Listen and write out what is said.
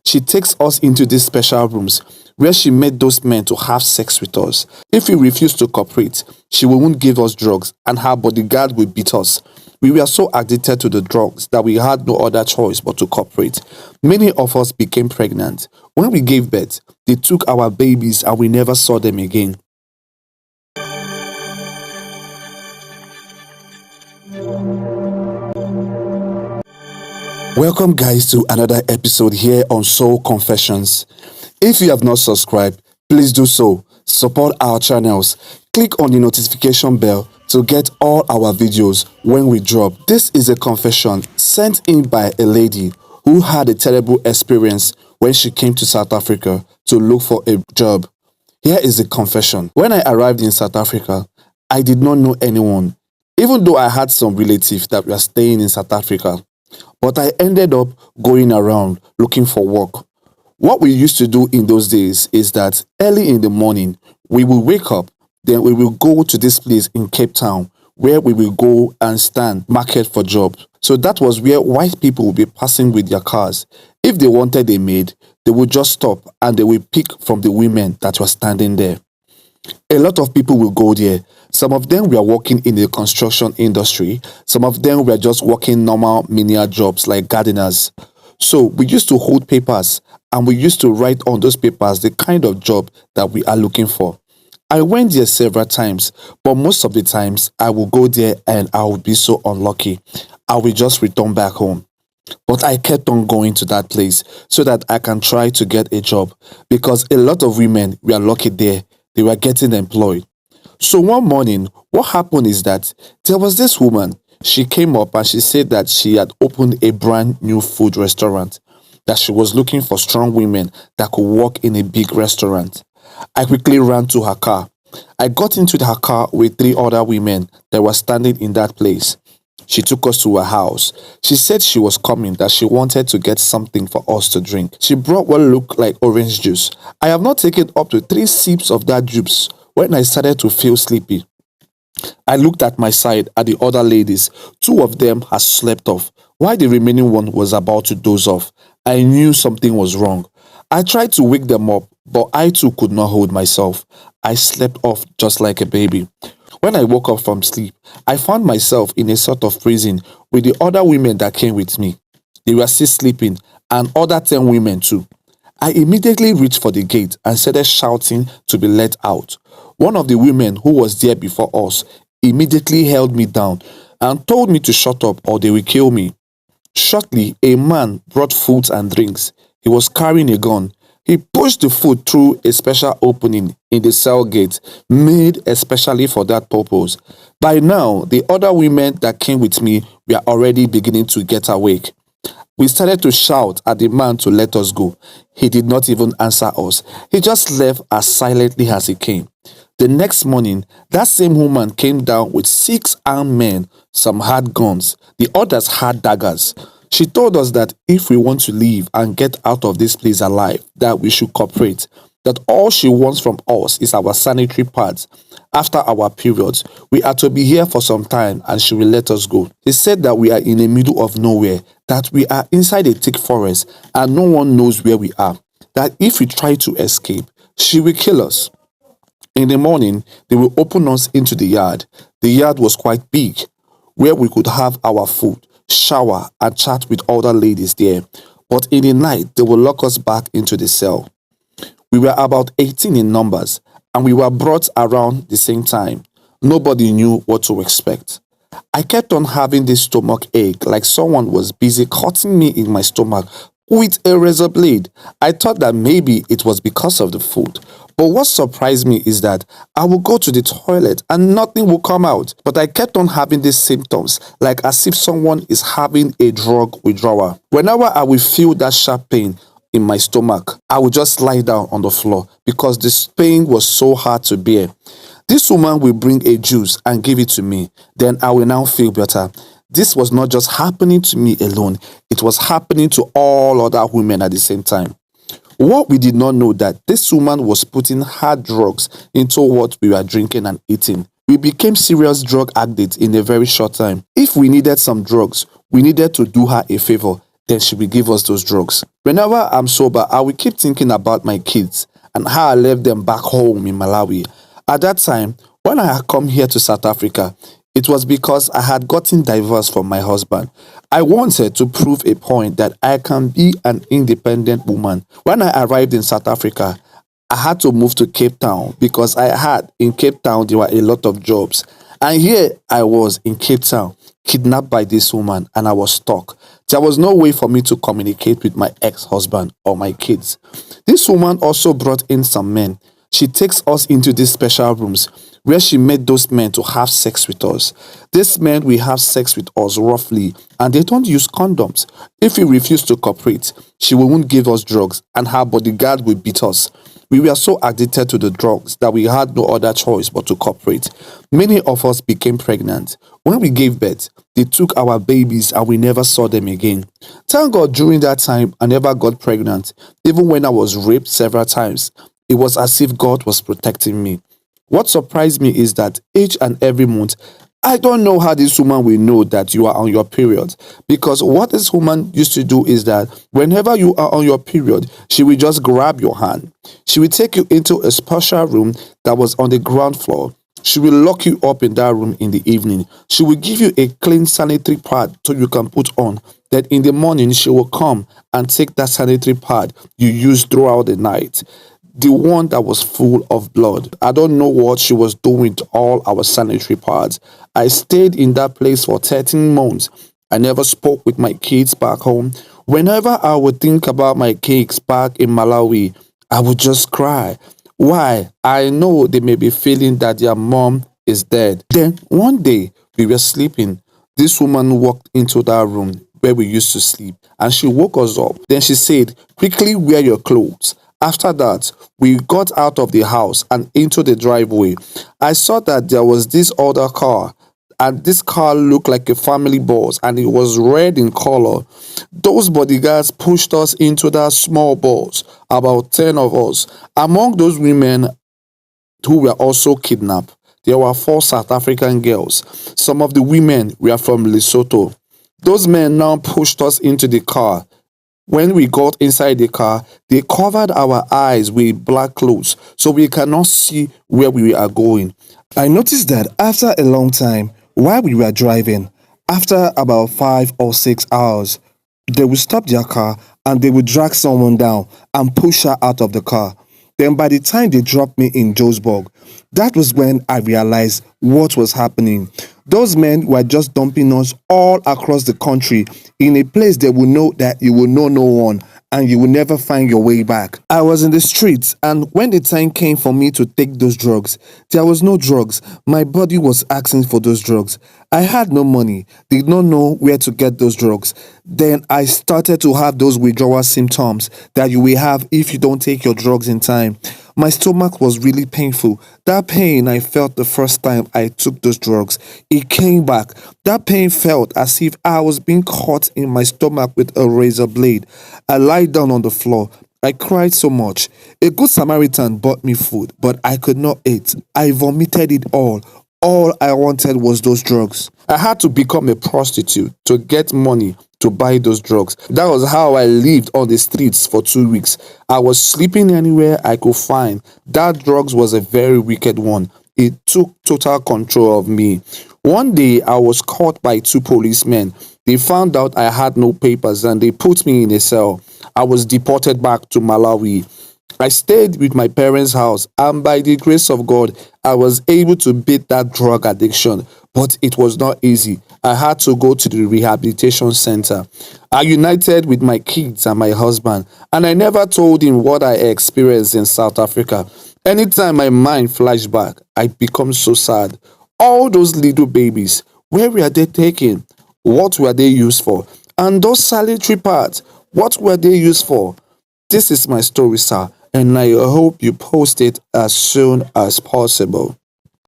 She takes us into these special rooms where she made those men to have sex with us. If we refuse to cooperate, she won't give us drugs and her bodyguard will beat us. We were so addicted to the drugs that we had no other choice but to cooperate. Many of us became pregnant. When we gave birth, they took our babies and we never saw them again. Welcome, guys, to another episode here on Soul Confessions. If you have not subscribed, please do so. Support our channels. Click on the notification bell to get all our videos when we drop. This is a confession sent in by a lady who had a terrible experience when she came to South Africa to look for a job. Here is the confession. When I arrived in South Africa, I did not know anyone, even though I had some relatives that were staying in South Africa. But I ended up going around looking for work. What we used to do in those days is that early in the morning, we will wake up, then we will go to this place in Cape Town where we will go and stand market for jobs. So that was where white people would be passing with their cars. If they wanted a maid, they would just stop and they will pick from the women that were standing there. A lot of people will go there. Some of them were working in the construction industry. Some of them were just working normal menial jobs like gardeners. So we used to hold papers and we used to write on those papers the kind of job that we are looking for. I went there several times, but most of the times I will go there and I would be so unlucky. I will just return back home. But I kept on going to that place so that I can try to get a job because a lot of women were lucky there. They were getting employed. So one morning, what happened is that there was this woman. She came up and she said that she had opened a brand new food restaurant, that she was looking for strong women that could work in a big restaurant. I quickly ran to her car. I got into her car with 3 other women that were standing in that place. She took us to her house. She said she was coming, that she wanted to get something for us to drink. She brought what looked like orange juice. I have not taken up to 3 sips of that juice when I started to feel sleepy. I looked at my side at the other ladies. 2 of them had slept off, while the remaining one was about to doze off. I knew something was wrong. I tried to wake them up, but I too could not hold myself. I slept off just like a baby. When I woke up from sleep, I found myself in a sort of prison with the other women that came with me. They were still sleeping, and other 10 women too. I immediately reached for the gate and started shouting to be let out. One of the women who was there before us immediately held me down and told me to shut up or they will kill me. Shortly, a man brought foods and drinks. He was carrying a gun. He pushed the food through a special opening in the cell gate, made especially for that purpose. By now, the other women that came with me were already beginning to get awake. We started to shout at the man to let us go. He did not even answer us. He just left as silently as he came. The next morning, that same woman came down with 6 armed men. Some had guns, the others had daggers. She told us that if we want to leave and get out of this place alive, that we should cooperate, that all she wants from us is our sanitary pads. After our periods, we are to be here for some time and she will let us go. She said that we are in the middle of nowhere, that we are inside a thick forest and no one knows where we are, that if we try to escape, she will kill us. In the morning, they will open us into the yard. The yard was quite big, where we could have our food, shower, and chat with other ladies there. But in the night, they will lock us back into the cell. We were about 18 in numbers, and we were brought around the same time. Nobody knew what to expect. I kept on having this stomach ache, like someone was busy cutting me in my stomach with a razor blade. I thought that maybe it was because of the food. But what surprised me is that I would go to the toilet and nothing would come out. But I kept on having these symptoms, like as if someone is having a drug withdrawal. Whenever I would feel that sharp pain in my stomach, I would just lie down on the floor because this pain was so hard to bear. This woman will bring a juice and give it to me. Then I will now feel better. This was not just happening to me alone. It was happening to all other women at the same time. What we did not know that this woman was putting hard drugs into what we were drinking and eating. We became serious drug addicts in a very short time. If we needed some drugs, we needed to do her a favor. then she will give us those drugs. Whenever I'm sober, I will keep thinking about my kids and how I left them back home in Malawi. At that time, when I had come here to South Africa, it was because I had gotten divorced from my husband. I wanted to prove a point that I can be an independent woman. When I arrived in South Africa, I had to move to Cape Town because I had in Cape Town there were a lot of jobs. And here I was in Cape Town, kidnapped by this woman, and I was stuck. There was no way for me to communicate with my ex-husband or my kids. This woman also brought in some men. She takes us into these special rooms where she made those men to have sex with us. These men will have sex with us roughly, and they don't use condoms. If we refuse to cooperate, she won't give us drugs, and her bodyguard will beat us. We were so addicted to the drugs that we had no other choice but to cooperate. Many of us became pregnant. When we gave birth, they took our babies and we never saw them again. Thank God during that time I never got pregnant. Even when I was raped several times, it was as if God was protecting me. What surprised me is that each and every month, I don't know how this woman will know that you are on your period. Because what this woman used to do is that whenever you are on your period, she will just grab your hand. She will take you into a special room that was on the ground floor. She will lock you up in that room in the evening. She will give you a clean sanitary pad so you can put on. Then in the morning, she will come and take that sanitary pad you used throughout the night, the one that was full of blood. I don't know what she was doing to all our sanitary pads. I stayed in that place for 13 months. I never spoke with my kids back home. Whenever I would think about my kids back in Malawi, I would just cry. Why? I know they may be feeling that their mom is dead. Then one day, we were sleeping. This woman walked into that room where we used to sleep and she woke us up. Then she said, "Quickly wear your clothes." After that, we got out of the house and into the driveway. I saw that there was this other car, and this car looked like a family bus and it was red in color. Those bodyguards pushed us into that small bus, about 10 of us. Among those women who were also kidnapped, there were 4 South African girls. Some of the women were from Lesotho. Those men now pushed us into the car. When we got inside the car, they covered our eyes with black clothes so we cannot see where we are going. I noticed that after a long time, while we were driving, after about 5 or 6 hours, they would stop their car and they would drag someone down and push her out of the car. Then by the time they dropped me in Johannesburg, that was when I realized what was happening. Those men were just dumping us all across the country in a place they will know that you will know no one and you will never find your way back. I was in the streets, and when the time came for me to take those drugs, there was no drugs. My body was asking for those drugs. I had no money, did not know where to get those drugs. Then I started to have those withdrawal symptoms that you will have if you don't take your drugs in time. My stomach was really painful. That pain I felt the first time I took those drugs, it came back. That pain felt as if I was being caught in my stomach with a razor blade. I lied down on the floor. I cried so much. A good Samaritan bought me food, but I could not eat. I vomited it all. All I wanted was those drugs. I had to become a prostitute to get money to buy those drugs. That was how I lived on the streets for 2 weeks. I was sleeping anywhere I could find. That drugs was a very wicked one. It took total control of me. One day, I was caught by 2 policemen. They found out I had no papers and they put me in a cell. I was deported back to Malawi. I stayed with my parents' house, and by the grace of God, I was able to beat that drug addiction. But it was not easy. I had to go to the rehabilitation center. I united with my kids and my husband, and I never told him what I experienced in South Africa. Anytime my mind flashed back, I become so sad. All those little babies, where were they taken? What were they used for? And those sanitary pads, what were they used for? This is my story, sir, and I hope you post it as soon as possible.